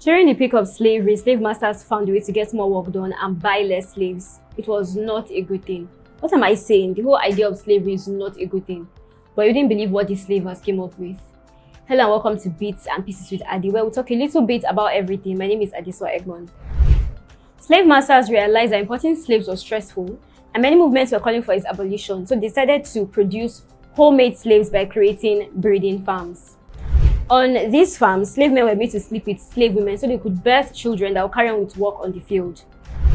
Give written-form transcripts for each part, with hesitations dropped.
During the peak of slavery, slave masters found a way to get more work done and buy less slaves. It was not a good thing. What am I saying? The whole idea of slavery is not a good thing. But you didn't believe what the slavers came up with. Hello and welcome to Bits and Pieces with Adi, where we'll talk a little bit about everything. My name is Adesuwa Egbon. Slave masters realized that importing slaves was stressful and many movements were calling for its abolition, so they decided to produce homemade slaves by creating breeding farms. On these farms, slave men were made to sleep with slave women so they could birth children that would carry on with work on the field.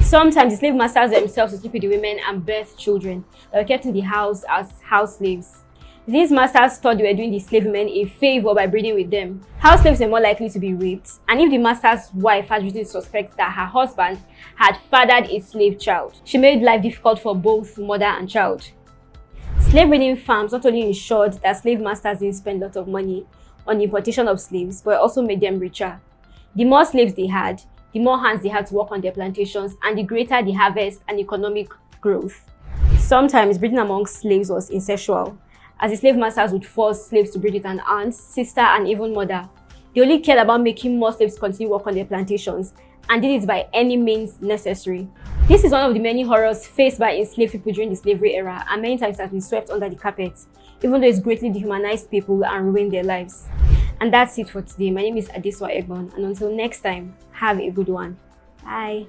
Sometimes the slave masters themselves would sleep with the women and birth children that were kept in the house as house slaves. These masters thought they were doing the slave women a favor by breeding with them. House slaves were more likely to be raped, and if the master's wife had reason to suspect that her husband had fathered a slave child, she made life difficult for both mother and child. Slave breeding farms not only ensured that slave masters didn't spend a lot of money on the importation of slaves, but it also made them richer. The more slaves they had, the more hands they had to work on their plantations, and the greater the harvest and economic growth. Sometimes breeding among slaves was incestual, as the slave masters would force slaves to breed with an aunt, sister, and even mother. They only cared about making more slaves continue work on their plantations, and did it by any means necessary. This is one of the many horrors faced by enslaved people during the slavery era, and many times has been swept under the carpet, even though it's greatly dehumanized people and ruined their lives. And that's it for today. My name is Adesuwa Egbon, and until next time, have a good one. Bye.